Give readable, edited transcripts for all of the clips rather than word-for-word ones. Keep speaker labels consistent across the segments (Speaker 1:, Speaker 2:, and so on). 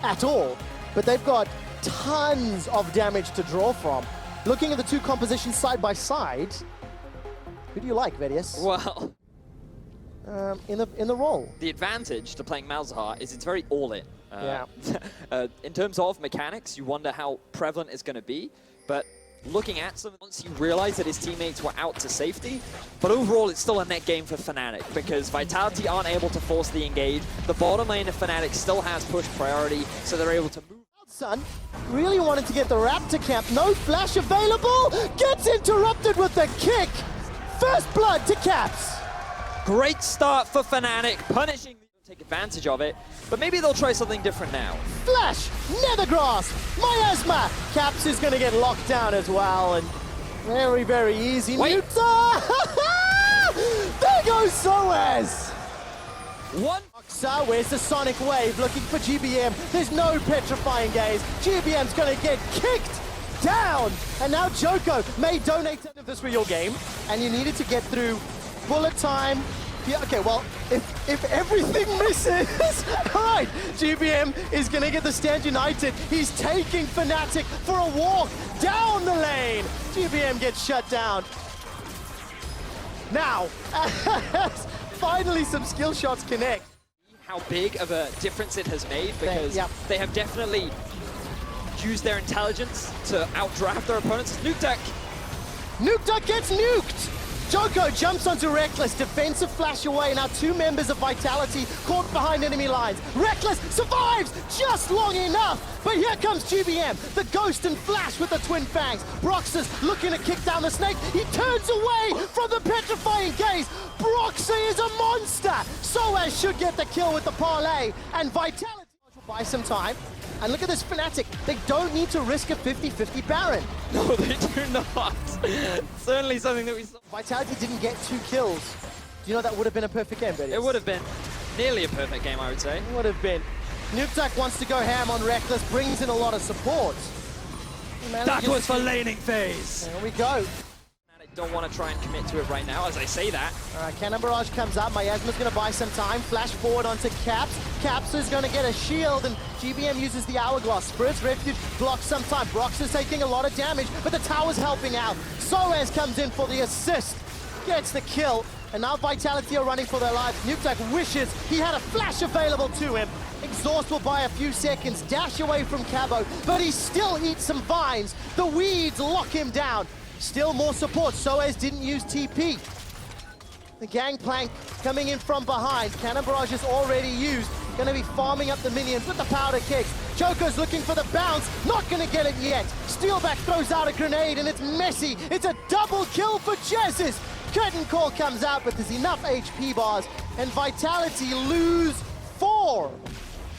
Speaker 1: at all, but they've got tons of damage to draw from. Looking at the two compositions side by side, who do you like, Vedius?
Speaker 2: Well,
Speaker 1: in the role.
Speaker 2: the advantage to playing Malzahar is it's very all-in.
Speaker 1: Yeah.
Speaker 2: In terms of mechanics, you wonder how prevalent it's going to be, but looking at some, once you realize that his teammates were out to safety, but overall it's still a net game for Fnatic because Vitality aren't able to force the engage. The bottom lane of Fnatic still has push priority, so they're able to move.
Speaker 1: Sun really wanted to get the Raptor camp. No flash available. Gets interrupted with the kick. First blood to Caps.
Speaker 2: Great start for Fnatic, punishing. Take advantage of it, but maybe they'll try something different now.
Speaker 1: Flash, Nethergrass, Miasma. Caps is going to get locked down as well, and very, very easy.
Speaker 2: Wait.
Speaker 1: There goes Soaz.
Speaker 2: One.
Speaker 1: Where's the Sonic Wave? Looking for GBM. There's no petrifying gaze. GBM's going to get kicked down. And now Joko may donate if this were your game and you needed to get through bullet time. Yeah, okay, well, if everything misses, all right, GBM is going to get the Stand United. He's taking Fnatic for a walk down the lane. GBM gets shut down. Now, finally some skill shots connect.
Speaker 2: How big of a difference it has made because they have definitely used their intelligence to outdraft their opponents.
Speaker 1: Nukeduck gets nuked! Joko jumps onto Reckless, defensive flash away. Now two members of Vitality caught behind enemy lines. Reckless survives just long enough, but here comes GBM, the Ghost and Flash with the Twin Fangs. Broxas looking to kick down the snake. He turns away from the petrifying gaze. Broxy is a monster. Soaz should get the kill with the parlay, and Vitality will buy some time. And look at this Fnatic. They don't need to risk a 50-50 Baron.
Speaker 2: No, they do not. Certainly something that we saw.
Speaker 1: Vitality didn't get 2 kills. Do you know that would have been a perfect game, Betty?
Speaker 2: It would have been nearly a perfect game, I would say.
Speaker 1: It would have been. Nukeduck wants to go ham on Reckless, brings in a lot of support.
Speaker 2: That was for laning phase.
Speaker 1: There we go.
Speaker 2: Don't want to try and commit to it right now as I say that.
Speaker 1: All right, Cannon Barrage comes up. Miasma's going to buy some time. Flash forward onto Caps. Caps is going to get a shield, and GBM uses the Hourglass. Spirit's Refuge blocks some time. Brox is taking a lot of damage, but the tower's helping out. Soaz comes in for the assist, gets the kill, and now Vitality are running for their lives. Nukeduck wishes he had a flash available to him. Exhaust will buy a few seconds, dash away from Cabo, but he still eats some vines. The weeds lock him down. Still more support. Soaz didn't use TP. The Gangplank coming in from behind. Cannon Barrage is already used. Going to be farming up the minions with the powder kicks. Joker's looking for the bounce. Not going to get it yet. Steelback throws out a grenade and it's messy. It's a double kill for Jesus. Curtain Call comes out, but there's enough HP bars. And Vitality lose 4.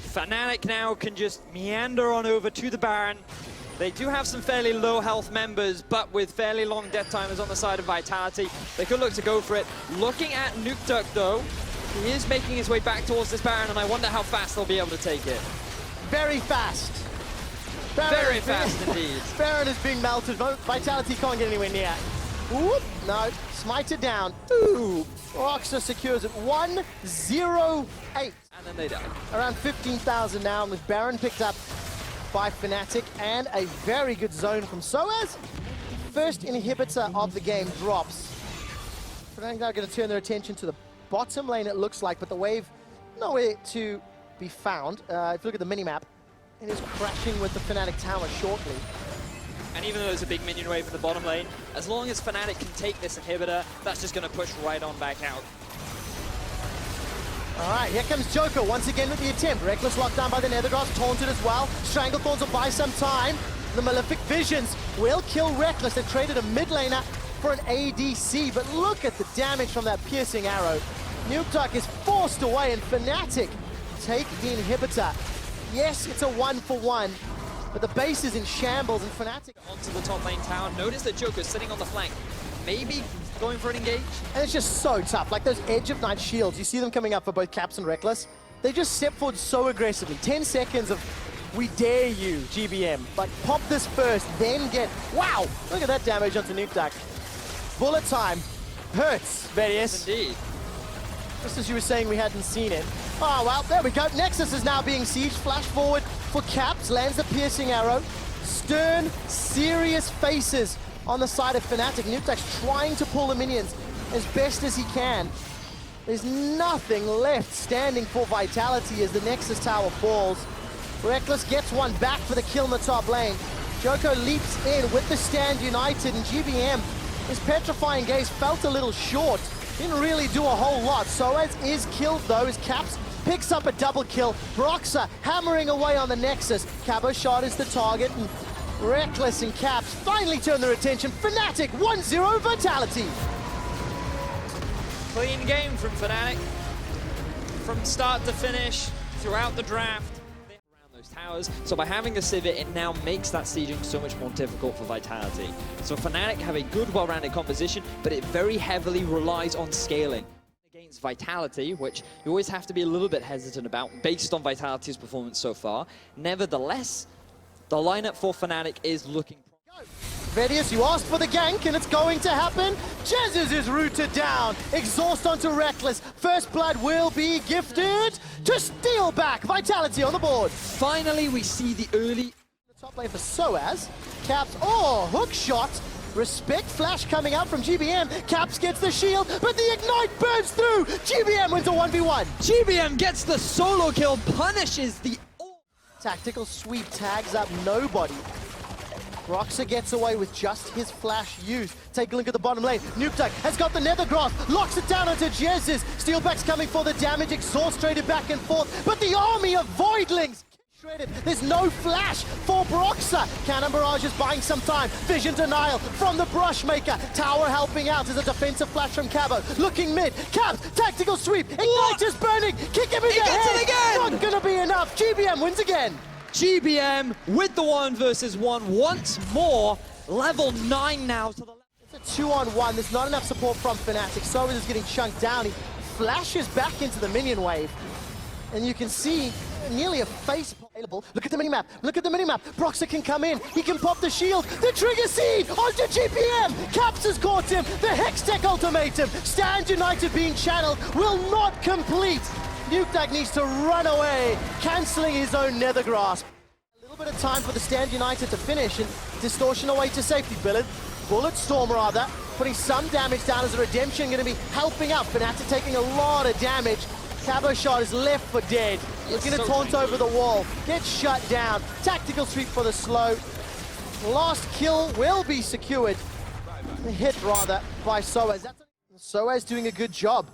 Speaker 2: Fnatic now can just meander on over to the Baron. They do have some fairly low health members, but with fairly long death timers on the side of Vitality, they could look to go for it. Looking at Nukeduck though, he is making his way back towards this Baron, and I wonder how fast they'll be able to take it.
Speaker 1: Very fast.
Speaker 2: Very fast indeed.
Speaker 1: Baron is being melted. Vitality can't get anywhere near. Whoop, no, smited down. Ooh, Rockstar secures it. 1-0-8.
Speaker 2: And then they die.
Speaker 1: Around 15,000 now, and with Baron picked up by Fnatic, and a very good zone from Soaz. First inhibitor of the game drops. Fnatic now going to turn their attention to the bottom lane, it looks like, but the wave nowhere to be found. If you look at the minimap, it is crashing with the Fnatic tower shortly.
Speaker 2: And even though there's a big minion wave in the bottom lane, as long as Fnatic can take this inhibitor, that's just going to push right on back out.
Speaker 1: All right, here comes Joko once again with the attempt. Reckless locked down by the Nethergrass, taunted as well. Stranglethorns will buy some time. The Malefic Visions will kill Reckless. They traded a mid laner for an ADC, but look at the damage from that piercing arrow. Nukeduck is forced away, and Fnatic take the inhibitor. Yes, it's a 1-for-1, but the base is in shambles, and Fnatic
Speaker 2: onto the top lane tower. Notice that Joker's sitting on the flank. Maybe going for an engage.
Speaker 1: And it's just so tough. Like those Edge of Night shields, you see them coming up for both Caps and Reckless. They just step forward so aggressively. 10 seconds of, we dare you, GBM. But pop this first, then get, wow! Look at that damage onto Nukeduck. Bullet time hurts, Vedius.
Speaker 2: Indeed.
Speaker 1: Just as you were saying, we hadn't seen it. Oh, well, there we go. Nexus is now being sieged. Flash forward for Caps, lands the piercing arrow. Stern, serious faces on the side of Fnatic. Nuketax trying to pull the minions as best as he can. There's nothing left standing for Vitality as the Nexus tower falls. Reckless gets one back for the kill in the top lane. Joko leaps in with the stand united, and GBM, his petrifying gaze felt a little short. Didn't really do a whole lot. Soaz is killed though as Caps picks up a double kill. Broxah hammering away on the Nexus. KazaLoLLCShighlights is the target, and Reckless and Caps finally turn their attention. Fnatic 1-0 Vitality.
Speaker 2: Clean game from Fnatic. From start to finish, throughout the draft. Around those towers. So by having the Civet, it now makes that sieging so much more difficult for Vitality. So Fnatic have a good, well-rounded composition, but it very heavily relies on scaling. Against Vitality, which you always have to be a little bit hesitant about based on Vitality's performance so far. Nevertheless, the lineup for Fnatic is looking
Speaker 1: Vedius, you asked for the gank, and it's going to happen. Jesus is rooted down. Exhaust onto Reckless. First blood will be gifted to steal back. Vitality on the board.
Speaker 2: Finally, we see the early...
Speaker 1: The top lane for Soaz. Caps, oh, hook shot. Respect flash coming out from GBM. Caps gets the shield, but the ignite burns through. GBM wins a 1v1.
Speaker 2: GBM gets the solo kill, punishes the...
Speaker 1: Tactical sweep tags up nobody. Broxah gets away with just his flash use. Take a look at the bottom lane. Nuketax has got the nether grasp, locks it down onto Jesus. Steelback's coming for the damage, exhaust traded back and forth, but the army of voidlings shredded. There's no flash for Broxah. Cannon Barrage is buying some time. Vision denial from the Brushmaker. Tower helping out as a defensive flash from Cabo. Looking mid. Caps, tactical sweep. Ignite is burning. Kick him in the head.
Speaker 2: Gets it again.
Speaker 1: Not gonna be enough. GBM wins again.
Speaker 2: GBM with the 1v1 once more. Level 9 now to the left.
Speaker 1: It's a 2-on-1. There's not enough support from Fnatic. Soaz is getting chunked down. He flashes back into the minion wave. And you can see nearly a face available. Look at the minimap. Look at the minimap. Broxah can come in. He can pop the shield. The trigger seed onto GBM. Caps has caught him. The Hextech ultimatum. Stand United being channeled will not complete. Nuketax needs to run away, cancelling his own nether grasp. A little bit of time for the Stand United to finish, and Distortion away to safety. Bullet Storm rather, putting some damage down as a redemption, going to be helping out. Fnatic taking a lot of damage. KazaLoLLCShighlights is left for dead. Looking to taunt over the wall, gets shut down. Tactical sweep for the slow. Last kill will be secured. The hit rather by Soaz. Soaz doing a good job.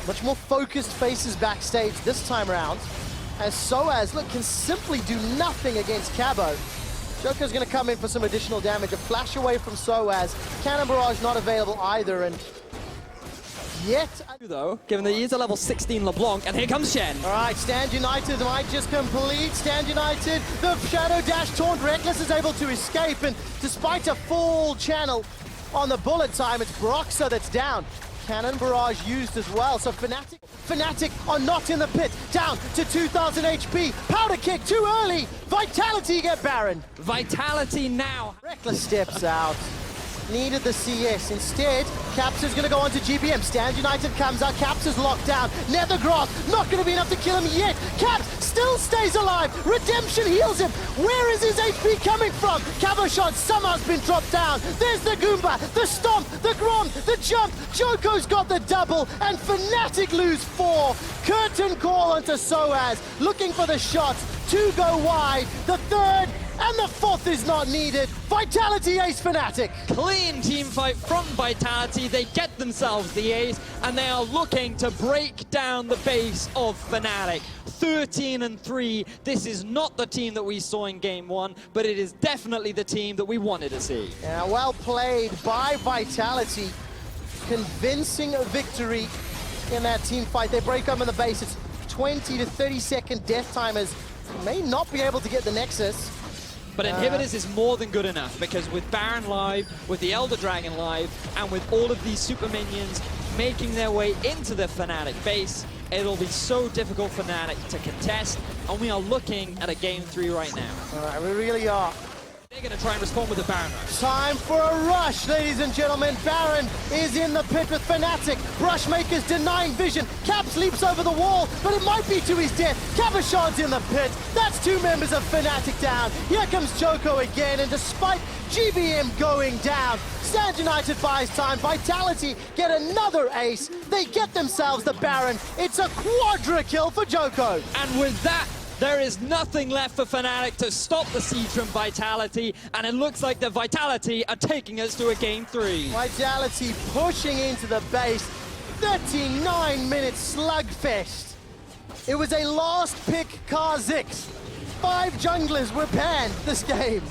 Speaker 1: Much more focused faces backstage this time around, as Soaz, look, can simply do nothing against Cabo. Joker's going to come in for some additional damage. A flash away from Soaz. Cannon Barrage not available either, and yet...
Speaker 2: Though, given that he is a level 16 LeBlanc, and here comes Shen.
Speaker 1: All right, Stand United might just complete. Stand United, the Shadow Dash taunt. Reckless is able to escape, and despite a full channel on the bullet time, it's Broxah that's down. Cannon Barrage used as well, so Fnatic are not in the pit. Down to 2,000 HP. Powder kick too early. Vitality get Baron.
Speaker 2: Vitality now.
Speaker 1: Reckless steps out. Needed the CS. Instead, Caps is going to go on to GBM. Stand United comes out. Caps is locked down. Nether grasp. Not going to be enough to kill him yet. Caps still stays alive. Redemption heals him. Where is his HP coming from? KazaLoLLCShighlights somehow has been dropped down. There's the Goomba, the Stomp, the Grom, the Jump. Joko's got the double, and Fnatic lose 4. Curtain call onto Soaz. Looking for the shots. 2 go wide. The third and the 4th is not needed. Vitality ace Fnatic.
Speaker 2: Clean team fight from Vitality. They get themselves the ace, and they are looking to break down the base of Fnatic. 13-3. This is not the team that we saw in game 1, but it is definitely the team that we wanted to see.
Speaker 1: Yeah, well played by Vitality. Convincing victory in that team fight. They break open the base. It's 20 to 30 second death timers. May not be able to get the Nexus.
Speaker 2: But Inhibitors is more than good enough, because with Baron live, with the Elder Dragon live, and with all of these super minions making their way into the Fnatic base, it'll be so difficult for Fnatic to contest, and we are looking at a game 3 right now.
Speaker 1: All right, we really are.
Speaker 2: They're going to try and respond with a Baron rush.
Speaker 1: Time for a rush, ladies and gentlemen. Baron is in the pit with Fnatic. Brushmaker's denying vision. Caps leaps over the wall, but it might be to his death. KazaLoLL's in the pit. That's two members of Fnatic down. Here comes Joko again, and despite GBM going down, Stand United buys time. Vitality get another ace. They get themselves the Baron. It's a quadra kill for Joko.
Speaker 2: And with that, there is nothing left for Fnatic to stop the siege from Vitality, and it looks like the Vitality are taking us to a game 3.
Speaker 1: Vitality pushing into the base. 39-minute slugfest. It was a last pick KazaLoLL. 5 junglers were banned this game.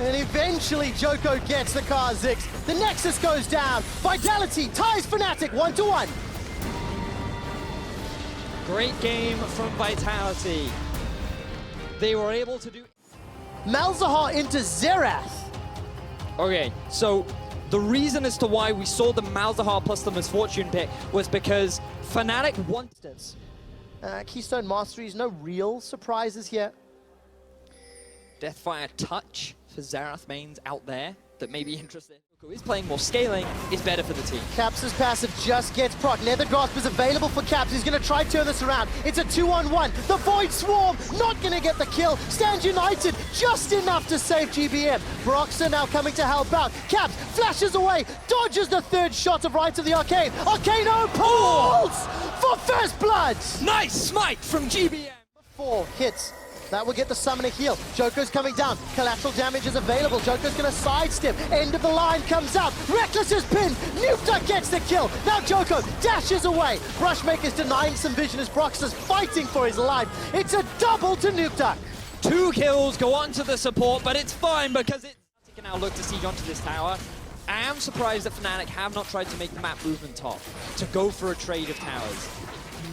Speaker 1: And eventually Joko gets the KazaLoLL. The Nexus goes down. Vitality ties Fnatic 1-1.
Speaker 2: Great game from Vitality. They were able to do...
Speaker 1: Malzahar into Xerath.
Speaker 2: Okay, so the reason as to why we saw the Malzahar plus the Misfortune pick was because Fnatic wanted...
Speaker 1: Keystone Masteries, no real surprises here.
Speaker 2: Deathfire touch for Xerath mains out there that may be interested. Joko is playing more scaling, is better for the team.
Speaker 1: Caps' passive just gets proc. Nether Grasp is available for Caps. He's going to try to turn this around. It's a 2-on-1. The Void Swarm not going to get the kill. Stand United just enough to save GBM. Broxer now coming to help out. Caps flashes away, dodges the third shot of Right of the Arcane. Arcano pulls for first blood.
Speaker 2: Nice smite from GBM.
Speaker 1: 4 hits. That will get the summoner heal. Joko's coming down. Collateral damage is available. Joko's going to sidestep. End of the line comes out. Reckless is pinned. Nukeduck gets the kill. Now Joko dashes away. Brushmaker's denying some vision as Broxer's fighting for his life. It's a double to Nukeduck.
Speaker 2: 2 kills go on to the support, but it's fine because it can now look to siege onto this tower. I am surprised that Fnatic have not tried to make the map movement top, to go for a trade of towers.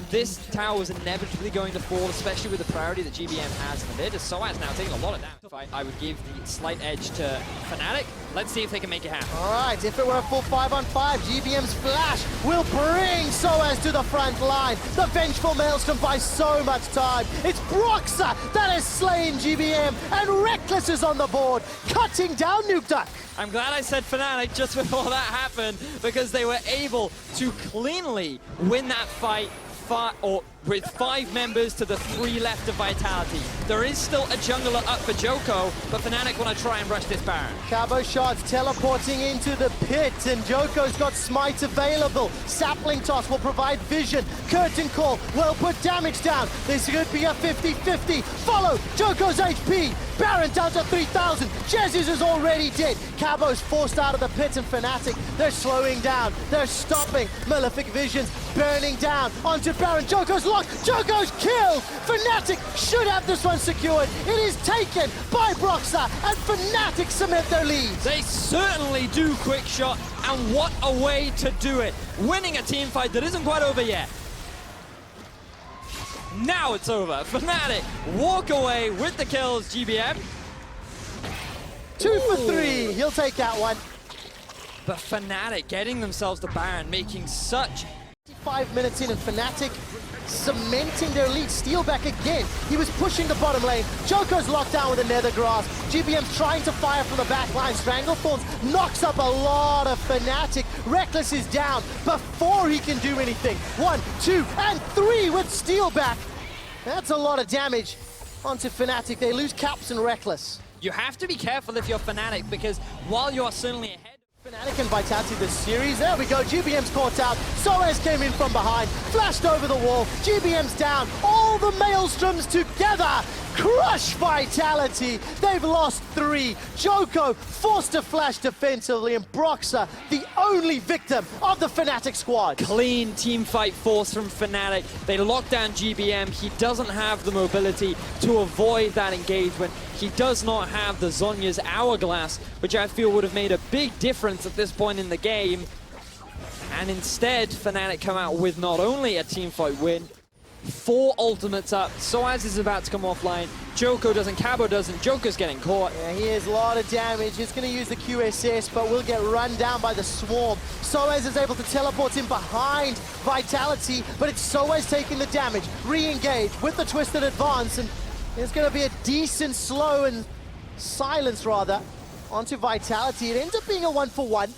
Speaker 2: This tower was inevitably going to fall, especially with the priority that GBM has in the mid, as Soaz now taking a lot of damage. I would give the slight edge to Fnatic. Let's see if they can make it happen.
Speaker 1: All right, if it were a full 5-on-5, GBM's flash will bring Soaz to the front line. The Vengeful Maelstrom buys so much time. It's Broxer that has slain GBM, and Reckless is on the board, cutting down Nukeduck.
Speaker 2: I'm glad I said Fnatic just before that happened, because they were able to cleanly win that fight with 5 members to the 3 left of Vitality. There is still a jungler up for Joko, but Fnatic want to try and rush this Baron.
Speaker 1: Cabo shots teleporting into the pit, and Joko's got smite available. Sapling toss will provide vision. Curtain call will put damage down. This could be a 50-50. Follow Joko's HP. Baron down to 3,000. Jesus is already dead. Cabo's forced out of the pit, and Fnatic, they're slowing down. They're stopping. Malefic Visions burning down onto Baron. Joko's locked. Joko's killed. Fnatic should have this one secured. It is taken by Broxer, and Fnatic cement their lead.
Speaker 2: They certainly do quick shot, and what a way to do it. Winning a team fight that isn't quite over yet. Now it's over. Fnatic walk away with the kills, GBM.
Speaker 1: 2 for 3. He'll take that one.
Speaker 2: But Fnatic getting themselves the Baron, making such...
Speaker 1: 5 minutes in, and Fnatic cementing their lead. Steal back again. He was pushing the bottom lane. Joko's locked down with a Nether Grasp. GBM's trying to fire from the back line. Stranglethorns knocks up a lot of Fnatic. Reckless is down before he can do anything. 1, 2, and 3 with Steal back. That's a lot of damage onto Fnatic. They lose Caps and Reckless.
Speaker 2: You have to be careful if you're Fnatic, because while you are certainly ahead,
Speaker 1: Fnatic and Vitality this series. There we go. GBM's caught out. Soaz came in from behind, flashed over the wall. GBM's down. All the Maelstroms together crush Vitality. They've lost 3. Joko forced to flash defensively, and Broxer, the only victim of the Fnatic squad.
Speaker 2: clean team fight force from Fnatic. They lock down GBM. He doesn't have the mobility to avoid that engagement. He does not have the Zhonya's Hourglass, which I feel would have made a big difference at this point in the game. And instead, Fnatic come out with not only a teamfight win, 4 ultimates up. Soaz is about to come offline. Joko doesn't, Cabo doesn't. Joko's getting caught.
Speaker 1: Yeah, he has a lot of damage. He's going to use the QSS, but will get run down by the Swarm. Soaz is able to teleport in behind Vitality, but it's Soaz taking the damage. Re-engage with the Twisted Advance, and it's going to be a decent slow, and silence rather, onto Vitality. It ends up being a 1-for-1.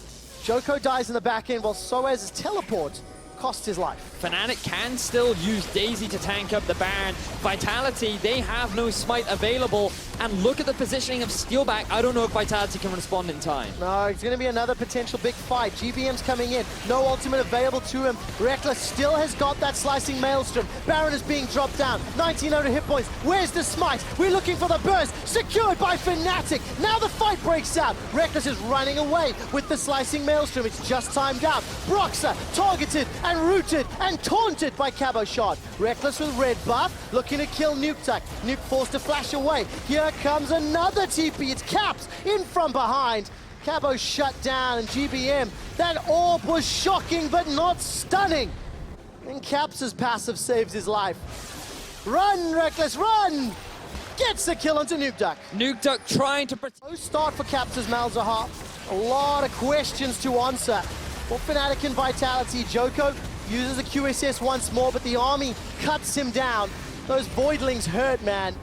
Speaker 1: Joko dies in the back end while Soaz's teleport cost his life.
Speaker 2: Fnatic can still use Daisy to tank up the Baron. Vitality, they have no smite available. And look at the positioning of Steelback. I don't know if Vitality can respond in time.
Speaker 1: No, it's going to be another potential big fight. GBM's coming in. No ultimate available to him. Rekkles still has got that slicing maelstrom. Baron is being dropped down. 1900 hit points. Where's the smite? We're looking for the burst. Secured by Fnatic. Now the fight breaks out. Rekkles is running away with the slicing maelstrom. It's just timed out. Broxah targeted and rooted and taunted by KazaLoLLCShighlights. Rekkles with red buff, looking to kill Nuke. Nuke forced to flash away. Here comes another TP. It's Caps in from behind. Cabo shut down, and GBM, that orb was shocking but not stunning. And Caps' passive saves his life. Run, Rekkles, run! Gets the kill onto Nuke.
Speaker 2: Nuke trying to protect.
Speaker 1: No start for Caps' Malzahar. A lot of questions to answer. For Fnatic and Vitality, Joko uses a QSS once more, but the army cuts him down. Those Voidlings hurt, man.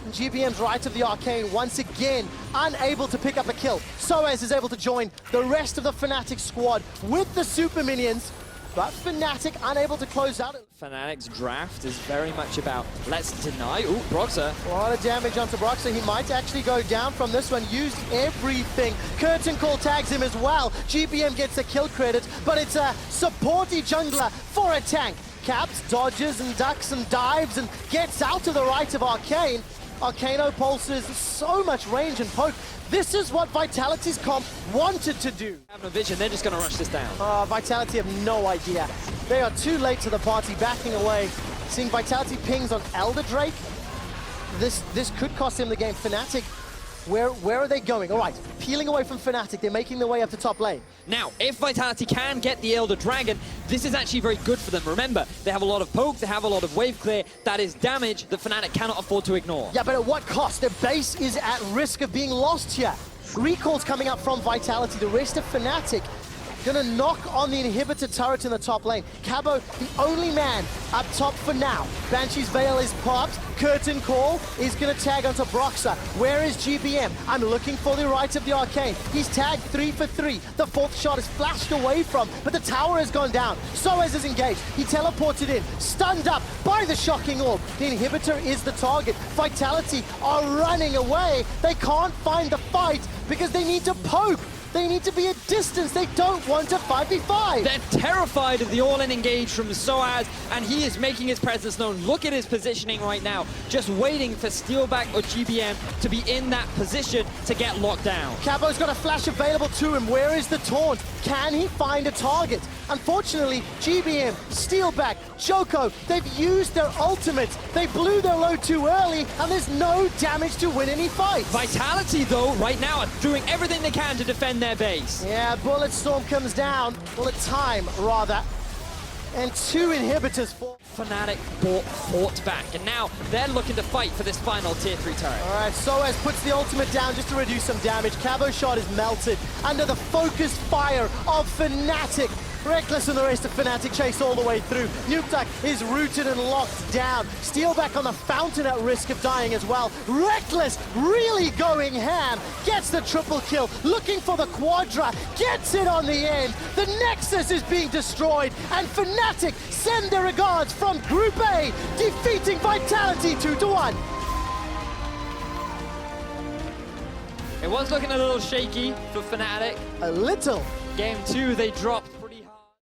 Speaker 1: And GBM's right of the Arcane once again unable to pick up a kill. Soaz is able to join the rest of the Fnatic squad with the super minions, but Fnatic unable to close out.
Speaker 2: Fnatic's draft is very much about let's deny. Ooh, Broxah.
Speaker 1: A lot of damage onto Broxah. He might actually go down from this one. Used everything. Curtain Call tags him as well. GBM gets a kill credit, but it's a supporty jungler for a tank. Caps, dodges and ducks and dives and gets out to the right of Arcane. Arcano pulses so much range and poke. This is what Vitality's comp wanted to do.
Speaker 2: Have no vision, they're just going to rush this down.
Speaker 1: Vitality have no idea. They are too late to the party, backing away. Seeing Vitality pings on Elder Drake. This could cost him the game. Fnatic, where are they going? All right, peeling away from Fnatic. They're making their way up to top lane.
Speaker 2: Now, if Vitality can get the Elder Dragon, this is actually very good for them. Remember, they have a lot of poke, they have a lot of wave clear. That is damage that Fnatic cannot afford to ignore.
Speaker 1: Yeah, but at what cost? Their base is at risk of being lost here. Recalls coming up from Vitality. The rest of Fnatic gonna knock on the inhibitor turret in the top lane. Cabo, the only man up top for now. Banshee's Veil is popped. Curtain Call is gonna tag onto Broxah. Where is GBM? I'm looking for the right of the Arcane. He's tagged 3 for 3. The fourth shot is flashed away from, but the tower has gone down. Soaz is engaged. He teleported in, stunned up by the shocking orb. The inhibitor is the target. Vitality are running away. They can't find the fight because they need to poke. They need to be at distance. They don't want to 5v5.
Speaker 2: They're terrified of the all-in engage from Soaz, and he is making his presence known. Look at his positioning right now, just waiting for Steelback or GBM to be in that position to get locked down.
Speaker 1: Cabo's got a flash available to him. Where is the taunt? Can he find a target? Unfortunately, GBM, Steelback, Joko, they've used their ultimates. They blew their load too early, and there's no damage to win any fights.
Speaker 2: Vitality, though, right now are doing everything they can to defend their base.
Speaker 1: Yeah, Bullet Storm comes down. Bullet Time, rather. And 2 inhibitors fall.
Speaker 2: Fnatic fought back, and now they're looking to fight for this final tier 3 turret.
Speaker 1: All right, Soaz puts the ultimate down just to reduce some damage. Cabo shot is melted under the focused fire of Fnatic. Rekkles and the rest of Fnatic chase all the way through. Nuke is rooted and locked down. Steelback on the fountain at risk of dying as well. Rekkles really going ham. Gets the triple kill. Looking for the quadra. Gets it on the end. The Nexus is being destroyed. And Fnatic send their regards from Group A, defeating Vitality 2-1.
Speaker 2: It was looking a little shaky for Fnatic.
Speaker 1: A little.
Speaker 2: Game 2, they dropped